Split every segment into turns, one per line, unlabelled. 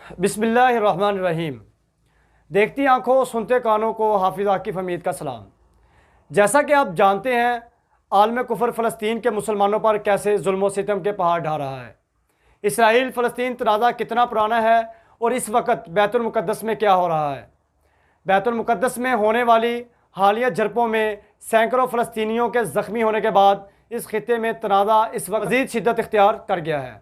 بسم اللہ الرحمن الرحیم۔ دیکھتی آنکھوں سنتے کانوں کو حافظ آکف حمید کا سلام۔ جیسا کہ آپ جانتے ہیں عالم کفر فلسطین کے مسلمانوں پر کیسے ظلم و ستم کے پہاڑ ڈھا رہا ہے۔ اسرائیل فلسطین تنازع کتنا پرانا ہے اور اس وقت بیت المقدس میں کیا ہو رہا ہے۔ بیت المقدس میں ہونے والی حالیہ جھڑپوں میں سینکڑوں فلسطینیوں کے زخمی ہونے کے بعد اس خطے میں تنازع اس وقت مزید شدت اختیار کر گیا ہے۔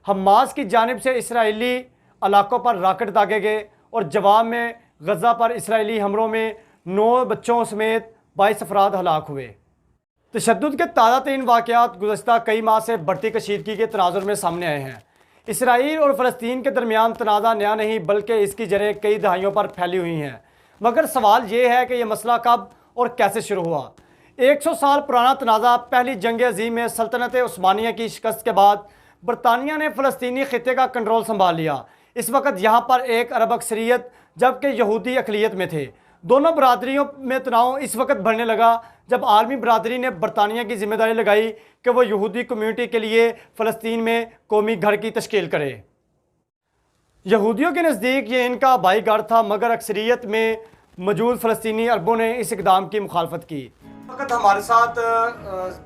حماس کی جانب سے اسرائیلی علاقوں پر راکٹ داغے گئے اور جواب میں غزہ پر اسرائیلی حملوں میں 9 بچوں سمیت 22 افراد ہلاک ہوئے۔ تشدد کے تازہ ترین واقعات گزشتہ کئی ماہ سے بڑھتی کشیدگی کے تناظر میں سامنے آئے ہیں۔ اسرائیل اور فلسطین کے درمیان تنازع نیا نہیں بلکہ اس کی جڑیں کئی دہائیوں پر پھیلی ہوئی ہیں، مگر سوال یہ ہے کہ یہ مسئلہ کب اور کیسے شروع ہوا۔ 100 سال پرانا تنازع پہلی جنگ عظیم میں سلطنت عثمانیہ کی شکست کے بعد برطانیہ نے فلسطینی خطے کا کنٹرول سنبھال لیا۔ اس وقت یہاں پر 1 ارب اکثریت جبکہ یہودی اقلیت میں تھے۔ دونوں برادریوں میں تناؤ اس وقت بڑھنے لگا جب عالمی برادری نے برطانیہ کی ذمہ داری لگائی کہ وہ یہودی کمیونٹی کے لیے فلسطین میں قومی گھر کی تشکیل کرے۔ یہودیوں کے نزدیک یہ ان کا آبائی گھر تھا، مگر اکثریت میں موجود فلسطینی عربوں نے اس اقدام کی مخالفت کی۔ اس وقت ہمارے ساتھ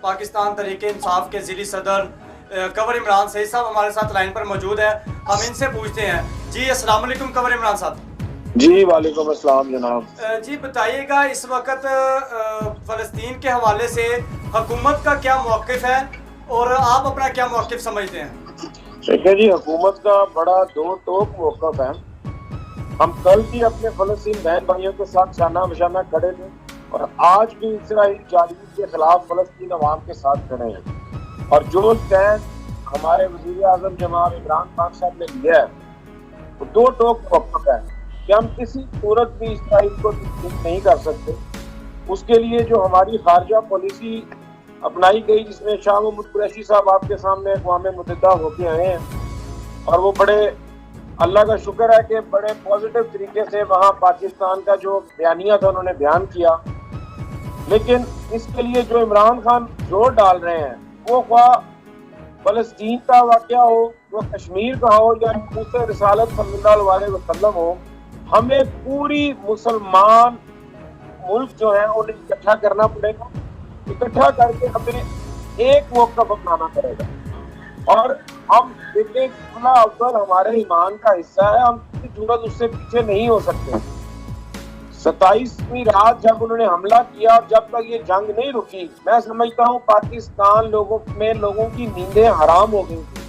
پاکستان تحریک انصاف کے ضلعی صدر کنور عمران سعید صاحب ہمارے ساتھ لائن پر موجود ہے۔ ہم ان سے پوچھتے ہیں۔ جی السلام علیکم کنور عمران صاحب۔
جی وعلیکم السلام جناب۔
جی بتائیے گا اس وقت فلسطین کے حوالے سے حکومت کا کیا موقف ہے اور آپ اپنا کیا موقف سمجھتے ہیں؟
دیکھیں جی، حکومت کا بڑا دو ٹوک موقف ہے۔ ہم کل بھی اپنے فلسطین بہن بھائیوں کے ساتھ شانہ بشانہ کھڑے تھے اور آج بھی اسرائیل جارحیت کے خلاف فلسطین عوام کے ساتھ کھڑے ہیں، اور جو اسٹینڈ ہمارے وزیر اعظم جناب عمران خان صاحب نے لیا ہے وہ دو ٹوک موقف ہے کہ ہم کسی صورت بھی اسرائیل کو تسلیم نہیں کر سکتے۔ اس کے لیے جو ہماری خارجہ پالیسی اپنائی گئی، جس میں شاہ محمود قریشی صاحب آپ کے سامنے اقوام متحدہ ہو کے آئے ہیں، اور وہ بڑے اللہ کا شکر ہے کہ بڑے پازیٹیو طریقے سے وہاں پاکستان کا جو بیانیہ تھا انہوں نے بیان کیا، لیکن اس کے لیے جو عمران خان زور ڈال رہے ہیں وہ خواہ فلسطین کا واقعہ ہو، وہ کشمیر کا ہو، یا ناموس رسالت صلی اللہ علیہ وسلم ہو، ہمیں پوری مسلمان ملک جو ہے انہیں اکٹھا کرنا پڑے گا۔ اکٹھا کر کے ہمیں ایک موقف اپنانا پڑے گا، اور ہم دیکھیں قبلہ اول ہمارے ایمان کا حصہ ہے، ہم کسی صورت اس سے پیچھے نہیں ہو سکتے۔ 27ویں رات جب انہوں نے حملہ کیا، جب تک یہ جنگ نہیں رکی، میں سمجھتا ہوں پاکستان لوگوں کی نیندیں حرام ہو گئی تھی۔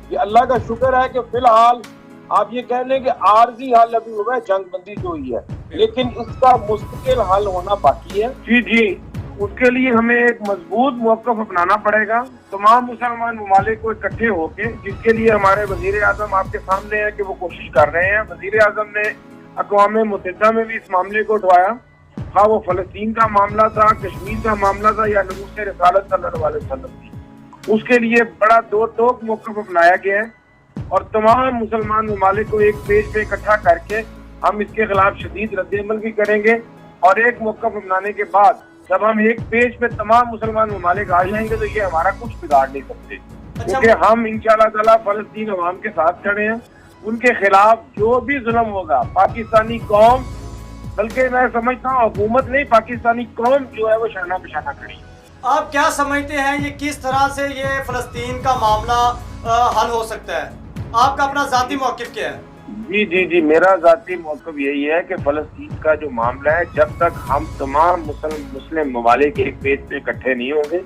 یہ اللہ کا شکر ہے کہ فی الحال آپ یہ کہہ لیں کہ عارضی حل ابھی ہوا ہے، جنگ بندی جو ہوئی ہے، لیکن اس کا مستقل حل ہونا باقی ہے۔
جی اس کے لیے ہمیں ایک مضبوط موقف اپنانا پڑے گا، تمام مسلمان ممالک کو اکٹھے ہو کے، جس کے لیے ہمارے وزیر اعظم آپ کے سامنے ہے کہ وہ کوشش کر رہے ہیں۔ وزیر اعظم نے اقوام متحدہ میں بھی اس معاملے کو اٹھایا، خواہ وہ فلسطین کا معاملہ تھا، کشمیر کا معاملہ تھا، یا ناموس رسالت صلی اللہ علیہ وسلم تھی۔ اس کے لیے بڑا دو ٹوک موقف اپنایا گیا ہے، اور تمام مسلمان ممالک کو ایک پیج پہ اکٹھا کر کے ہم اس کے خلاف شدید رد عمل بھی کریں گے، اور ایک موقف اپنانے کے بعد جب ہم ایک پیج پہ تمام مسلمان ممالک آ جائیں گے تو یہ ہمارا کچھ بگاڑ نہیں سکتے، کیونکہ ہم انشاءاللہ تعالیٰ فلسطین عوام کے ساتھ کھڑے ہیں۔ ان کے خلاف جو بھی ظلم ہوگا، پاکستانی قوم، بلکہ میں سمجھتا ہوں حکومت نہیں، پاکستانی قوم جو ہے وہ شانہ بشانہ کھڑی ہے۔
آپ کیا سمجھتے ہیں یہ کس طرح سے یہ فلسطین کا معاملہ حل ہو سکتا ہے؟ آپ کا اپنا ذاتی موقف کیا ہے؟
جی میرا ذاتی موقف یہی ہے کہ فلسطین کا جو معاملہ ہے، جب تک ہم تمام مسلم ممالک ایک پیج پہ اکٹھے نہیں ہوں گے،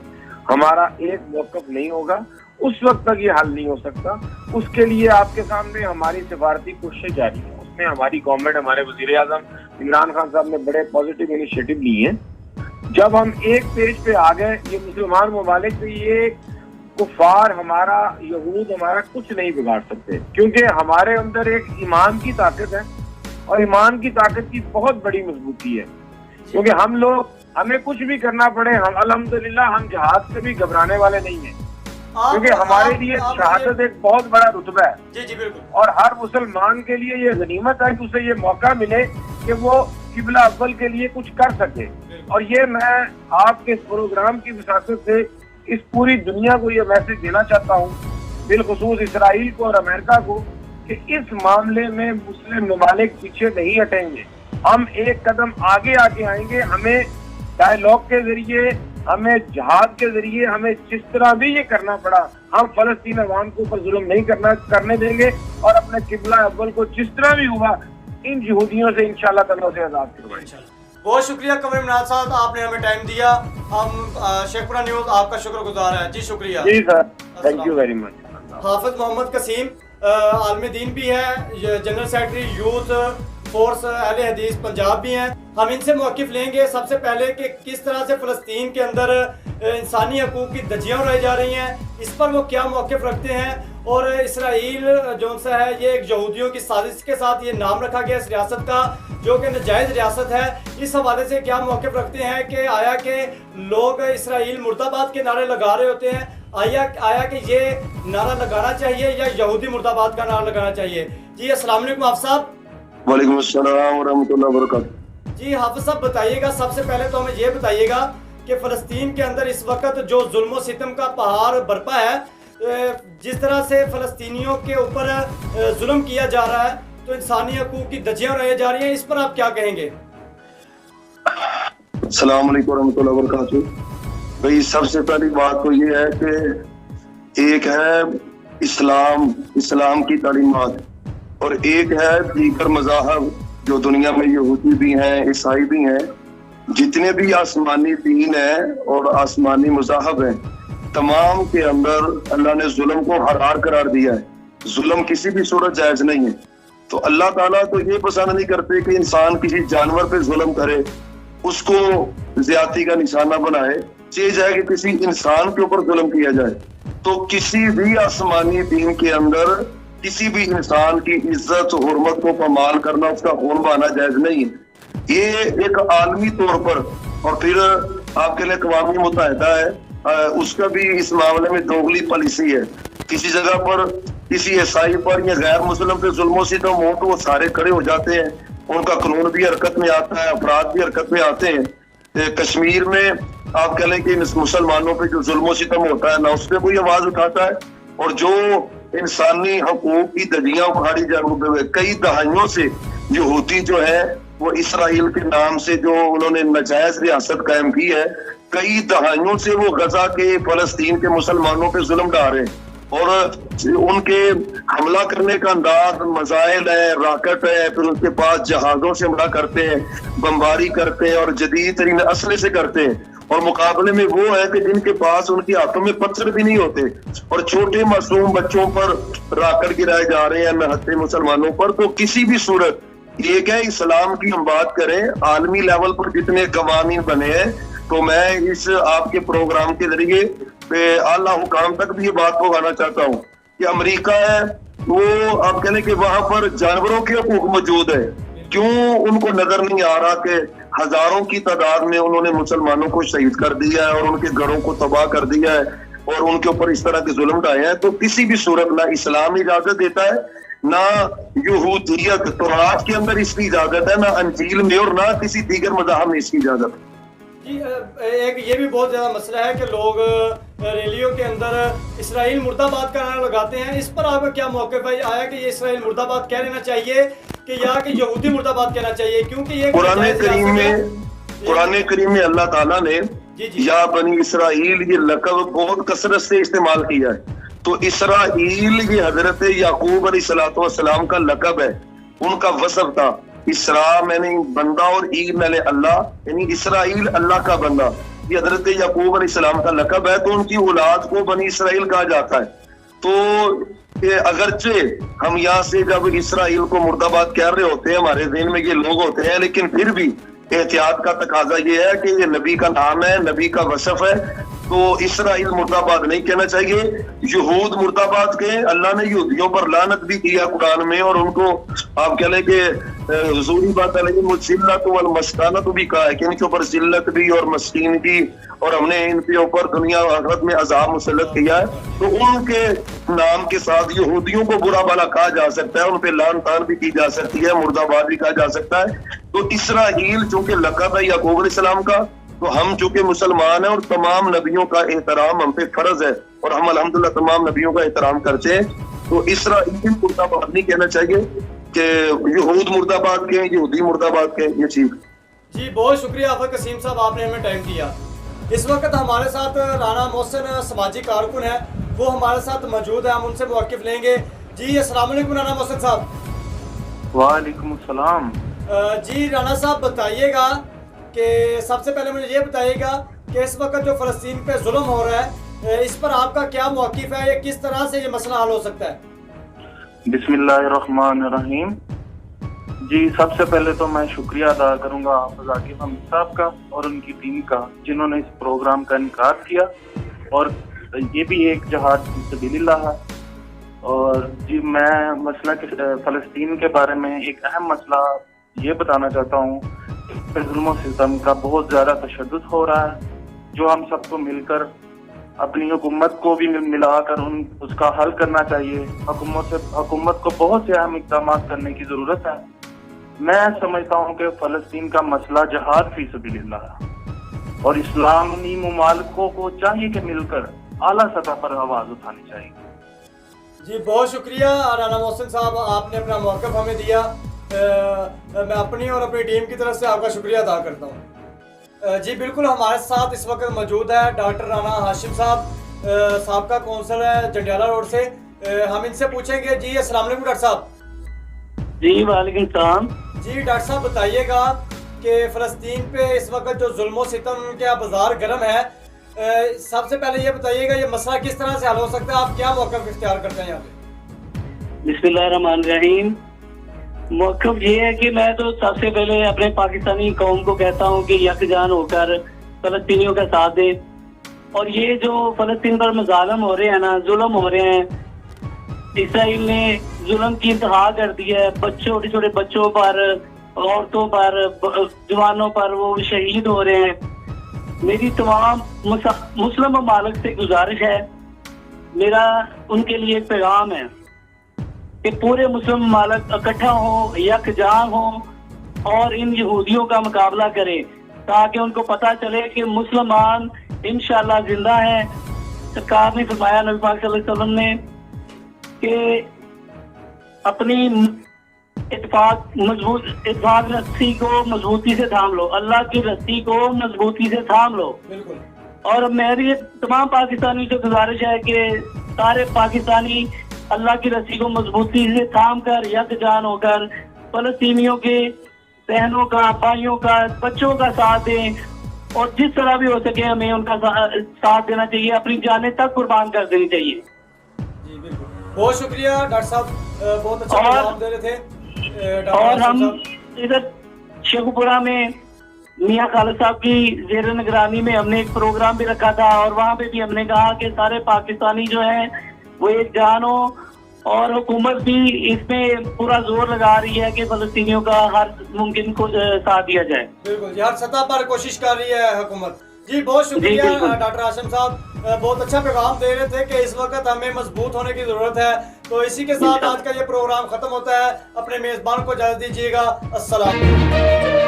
ہمارا ایک موقف نہیں ہوگا، اس وقت تک یہ حل نہیں ہو سکتا۔ اس کے لیے آپ کے سامنے ہماری سفارتی کوششیں جاری ہیں، اس میں ہماری گورنمنٹ، ہمارے وزیر اعظم عمران خان صاحب نے بڑے پازیٹیو انیشیٹو لیے ہیں۔ جب ہم ایک پیج پہ آ گئے، یہ مسلمان ممالک سے یہ کفار ہمارا، یہود ہمارا کچھ نہیں بگاڑ سکتے، کیونکہ ہمارے اندر ایک ایمان کی طاقت ہے، اور ایمان کی طاقت کی بہت بڑی مضبوطی ہے، کیونکہ ہم لوگ، ہمیں کچھ بھی کرنا پڑے، ہم الحمدللہ ہم جہاد سے بھی گھبرانے والے نہیں ہیں، کیونکہ ہمارے لیے شہادت ایک بہت بڑا رتبہ ہے۔
جی بالکل۔
اور ہر مسلمان کے لیے یہ غنیمت ہے کہ اسے یہ موقع ملے کہ وہ قبلہ اول کے لیے کچھ کر سکے، اور یہ میں آپ کے اس پروگرام کی وساطت سے اس پوری دنیا کو یہ میسج دینا چاہتا ہوں، بالخصوص اسرائیل کو اور امریکہ کو، کہ اس معاملے میں مسلم ممالک پیچھے نہیں ہٹیں گے. ہم ایک قدم آگے آئیں گے. ہمیں ڈائیلاگ کے ذریعے, ہمیں جہاد کے ذریعے, ہمیں جس طرح بھی یہ کرنا پڑا, ہم فلسطین عوام کے اوپر ظلم نہیں کرنے دیں گے, اور اپنے قبلہ اول کو جس طرح بھی ہوا ان یہودیوں سے انشاءاللہ تعالیٰ سے آزاد کروائیں گے.
بہت شکریہ قمر عمران صاحب, آپ نے ہمیں ٹائم دیا. ہم شیخپورہ نیوز آپ کا شکر گزار ہے. جی شکریہ.
جی سر, تھینک یو ویری مچ.
حافظ محمد قسیم عالم دین بھی ہے, جنرل سیکرٹری یوتھ فورس اہل حدیث پنجاب بھی ہیں. ہم ان سے موقف لیں گے سب سے پہلے کہ کس طرح سے فلسطین کے اندر انسانی حقوق کی دھجیاں اڑائی جا رہی ہیں, اس پر وہ کیا موقف رکھتے ہیں, اور اسرائیل جو سا ہے یہ ایک یہودیوں کی سازش کے ساتھ یہ نام رکھا گیا اس ریاست کا جو کہ ناجائز ریاست ہے, اس حوالے سے کیا موقف رکھتے ہیں کہ آیا کہ لوگ اسرائیل مرد آباد کے نعرے لگا رہے ہوتے ہیں, آیا کہ یہ نعرہ لگانا چاہیے یا یہودی مرد آباد کا نعرہ لگانا چاہیے. جی السلام علیکم حافظ صاحب.
وعلیکم السلام ورحمۃ اللہ وبرکاتہ.
جی حافظ صاحب بتائیے گا, سب سے پہلے تو ہمیں یہ بتائیے گا کہ فلسطین کے اندر اس وقت جو ظلم و ستم کا پہاڑ برپا ہے, جس طرح سے فلسطینیوں کے اوپر ظلم کیا جا رہا ہے, تو انسانی حقوق کی دھجیاں اڑائی جا رہی ہیں, اس پر آپ کیا کہیں گے؟
السلام علیکم ورحمۃ اللہ وبرکاتہ. بھائی سب سے پہلی بات تو یہ ہے کہ ایک ہے اسلام کی تعلیمات, اور ایک ہے دیگر مذاہب جو دنیا میں یہودی بھی ہیں, عیسائی بھی ہیں, جتنے بھی آسمانی دین ہیں اور آسمانی مذاہب ہیں, تمام کے اندر اللہ نے ظلم کو حرام قرار دیا ہے. ظلم کسی بھی صورت جائز نہیں ہے. تو اللہ تعالیٰ تو یہ پسند نہیں کرتے کہ انسان کسی جانور پہ ظلم کرے, اس کو زیادتی کا نشانہ بنائے. چاہے جائے کہ کسی انسان کے اوپر ظلم کیا جائے, تو کسی بھی آسمانی دین کے اندر کسی بھی انسان کی عزت و حرمت کو پامال کرنا, اس کا خون بہانا جائز نہیں ہے. یہ ایک عالمی طور پر, اور پھر آپ کے لیے اقوام متحدہ ہے, اس کا بھی اس معاملے میں دوغلی پالیسی ہے. کسی جگہ پر کسی عیسائی پر یا غیر مسلم پہ ظلم و ستم ہو تو وہ سارے کھڑے ہو جاتے ہیں, ان کا قانون بھی حرکت میں آتا ہے, افراد بھی حرکت میں آتے ہیں. کشمیر میں آپ کہہ لیں کہ مسلمانوں پہ جو ظلم و ستم ہوتا ہے نہ اس پہ کوئی آواز اٹھاتا ہے, اور جو انسانی حقوق کی دھجیاں اکھاڑی جا رہے ہوئے کئی دہائیوں سے یہودی جو ہے وہ اسرائیل کے نام سے جو انہوں نے ناجائز ریاست قائم کی ہے, کئی دہائیوں سے وہ غزہ کے فلسطین کے مسلمانوں پہ ظلم ڈال رہے ہیں, اور ان کے حملہ کرنے کا انداز میزائل ہے, راکٹ ہے, پھر ان کے پاس جہازوں سے حملہ کرتے ہیں, بمباری کرتے ہیں, اور جدید ترین اسلحے سے کرتے ہیں. اور مقابلے میں وہ ہے کہ جن کے پاس ان کے ہاتھوں میں پتھر بھی نہیں ہوتے, اور چھوٹے معصوم بچوں پر راکٹ گرائے جا رہے ہیں نہتے مسلمانوں پر. تو کسی بھی صورت ایک ہے اسلام کی ہم بات کریں, عالمی لیول پر جتنے قوانین بنے ہیں, تو میں اس آپ کے پروگرام کے ذریعے اعلی حکام تک بھی یہ بات پہنچانا چاہتا ہوں کہ امریکہ ہے وہ آپ کہنے کہ وہاں پر جانوروں کے حقوق موجود ہے, کیوں ان کو نظر نہیں آ رہا کہ ہزاروں کی تعداد میں انہوں نے مسلمانوں کو شہید کر دیا ہے, اور ان کے گھروں کو تباہ کر دیا ہے, اور ان کے اوپر اس طرح کے ظلم ڈھائے ہیں. تو کسی بھی صورت نہ اسلام اجازت دیتا ہے, نہ یہودیت تورات کے اندر اس کی اجازت ہے, نہ انجیل میں, اور نہ کسی دیگر مذہب میں اس کی اجازت ہے.
جی ایک یہ بھی بہت زیادہ مسئلہ ہے کہ لوگ ریلیوں کے اندر اسرائیل مرد آباد کا نعرہ لگاتے ہیں, اس پر آپ کا کیا موقف ہے؟ آیا کہ یہ اسرائیل مرد آباد کہہ لینا چاہیے کہ یا کہ یہودی مرد آباد کہنا چاہیے؟ کیونکہ یہ
قرآن کریم میں اللہ تعالیٰ نے یا بنی اسرائیل یہ لقب بہت کثرت سے استعمال کیا ہے. تو اسرائیل یہ حضرت یعقوب علیہ السلام کا لقب ہے, ان کا وصف تھا. اسرا میں نے بندہ اور ای میں نے اللہ, یعنی اسرائیل اللہ کا بندہ, یہ حضرت یعقوب علیہ السلام کا لقب ہے. تو ان کی اولاد کو بنی اسرائیل کہا جاتا ہے. تو اگرچہ ہم یہاں سے جب اسرائیل کو مرد آباد کہہ رہے ہوتے ہیں, ہمارے ذہن میں یہ لوگ ہوتے ہیں, لیکن پھر بھی احتیاط کا تقاضا یہ ہے کہ یہ نبی کا نام ہے, نبی کا وصف ہے. تو اسرائیل مرد آباد نہیں کہنا چاہیے, یہود مرد آباد کے. اللہ نے یہودیوں پر لعنت بھی کیا قرآن میں, اور ان کو آپ کہہ لیں کہ حضوری بات علیہ الذلت والمسکنۃ بھی کہا ہے کہ ان کے اوپر ذلت بھی اور مسکین کی, اور ہم نے ان کے اوپر دنیا و آخرت میں عذاب مسلط کیا ہے. تو ان کے نام کے ساتھ یہودیوں کو برا بھلا کہا جا سکتا ہے, ان پہ لعن طعن بھی کی جا سکتی ہے, مرد آباد بھی کہا جا سکتا ہے. تو اسرائیل چونکہ لقب ہے یعقوب علیہ السلام کا, تو ہم چونکہ مسلمان ہیں اور تمام نبیوں کا احترام ہم پہ فرض ہے, اور ہم الحمدللہ تمام نبیوں کا احترام کرتے ہیں. تو اسرائیل مرد آباد نہیں کہنا چاہیے کہ یہود مرد آباد کہیں، یہودی مرد آباد کہیں، یہ چیز.
جی بہت شکریہ حافظ قسیم صاحب، آپ نے ہمیں ٹائم دیا. اس وقت ہمارے ساتھ رانا محسن سماجی کارکن ہے، وہ ہمارے ساتھ موجود ہے، ہم ان سے موقف لیں گے. جی السلام علیکم رانا محسن صاحب.
وعلیکم السلام.
جی رانا صاحب بتائیے گا کہ سب سے پہلے مجھے یہ بتائیے گا کہ اس وقت جو فلسطین پہ ظلم ہو رہا ہے اس پر آپ کا کیا موقف ہے، یا کس طرح سے یہ مسئلہ حل ہو سکتا ہے؟
بسم اللہ الرحمن الرحیم. جی سب سے پہلے تو میں شکریہ ادا کروں گا حافظ عاکف حمید صاحب کا اور ان کی ٹیم کا، جنہوں نے اس پروگرام کا انعقاد کیا. اور یہ بھی ایک جہاد فی سبیل اللہ ہے. اور جی میں مسئلہ فلسطین کے بارے میں ایک اہم مسئلہ یہ بتانا چاہتا ہوں کہ ظلم و ستم کا بہت زیادہ تشدد ہو رہا ہے، جو ہم سب کو مل کر اپنی حکومت کو بھی ملا کر اس کا حل کرنا چاہیے. حکومت کو بہت سے اہم اقدامات کرنے کی ضرورت ہے. میں سمجھتا ہوں کہ فلسطین کا مسئلہ جہاد فی سبیل اللہ ہے، اور اسلامی ممالکوں کو چاہیے کہ مل کر اعلیٰ سطح پر آواز اٹھانی چاہیے.
جی بہت شکریہ رانا محسن صاحب، آپ نے اپنا موقف ہمیں دیا. میں اپنی اور اپنی ٹیم کی طرف سے آپ کا شکریہ ادا کرتا ہوں. جی بالکل ہمارے ساتھ اس وقت موجود ہے ڈاکٹر رانا ہاشم صاحب، سابقہ کونسل ہے جنڈیالہ روڈ سے. ہم ان سے پوچھیں گے. جی السلام علیکم ڈاکٹر صاحب.
جی وعلیکم السلام.
جی ڈاکٹر صاحب بتائیے گا کہ فلسطین پہ اس وقت جو ظلم و ستم کا بازار گرم ہے، سب سے پہلے یہ بتائیے گا یہ مسئلہ کس طرح سے حل ہو سکتا ہے، آپ کیا موقف اختیار کرتے ہیں یہاں پہ؟
بسم اللہ الرحمن الرحیم. موقف یہ ہے کہ میں تو سب سے پہلے اپنے پاکستانی قوم کو کہتا ہوں کہ یکجان ہو کر فلسطینیوں کا ساتھ دے. اور یہ جو فلسطین پر مظالم ہو رہے ہیں نا، ظلم ہو رہے ہیں، اسرائیل نے ظلم کی انتہا کر دی ہے. چھوٹے چھوٹے بچوں پر، عورتوں پر، جوانوں پر وہ شہید ہو رہے ہیں. میری تمام مسلم ممالک سے گزارش ہے، میرا ان کے لیے ایک پیغام ہے کہ پورے مسلم ممالک اکٹھا ہوں، یکجان ہوں اور ان یہودیوں کا مقابلہ کریں، تاکہ ان کو پتہ چلے کہ مسلمان انشاءاللہ زندہ ہیں. سرکار نے فرمایا، نبی پاک صلی اللہ علیہ وسلم نے، کہ اپنی اتفاق رسی کو مضبوطی سے تھام لو، اللہ کی رسی کو مضبوطی سے تھام لو.
بالکل.
اور میری تمام پاکستانیوں سے گزارش ہے کہ سارے پاکستانی اللہ کی رسی کو مضبوطی سے تھام کر یکجان ہو کر فلسطینیوں کے بہنوں کا، بھائیوں کا، بچوں کا ساتھ دیں، اور جس طرح بھی ہو سکے ہمیں ان کا ساتھ دینا چاہیے، اپنی جانیں تک قربان کر دینی چاہیے.
جی بالکل بہت شکریہ ڈاکٹر صاحب، بہت اچھا جواب دے رہے تھے.
اور ہم ادھر شیخوپورہ میں میاں خالد صاحب کی زیر نگرانی میں ہم نے ایک پروگرام بھی رکھا تھا، اور وہاں پہ بھی ہم نے کہا کہ سارے پاکستانی جو ہیں وہ ایک جان ہو، اور حکومت بھی اس میں پورا زور لگا رہی ہے کہ فلسطینیوں کا ہر ممکن کو ساتھ دیا جائے.
بالکل جی، ہر سطح پر کوشش کر رہی ہے حکومت. جی بہت شکریہ ڈاکٹر ہاشم صاحب، بہت اچھا پیغام دے رہے تھے کہ اس وقت ہمیں مضبوط ہونے کی ضرورت ہے. تو اسی کے ساتھ آج کا یہ پروگرام ختم ہوتا ہے. اپنے میزبان کو اجازت دیجیے گا. السلام علیکم.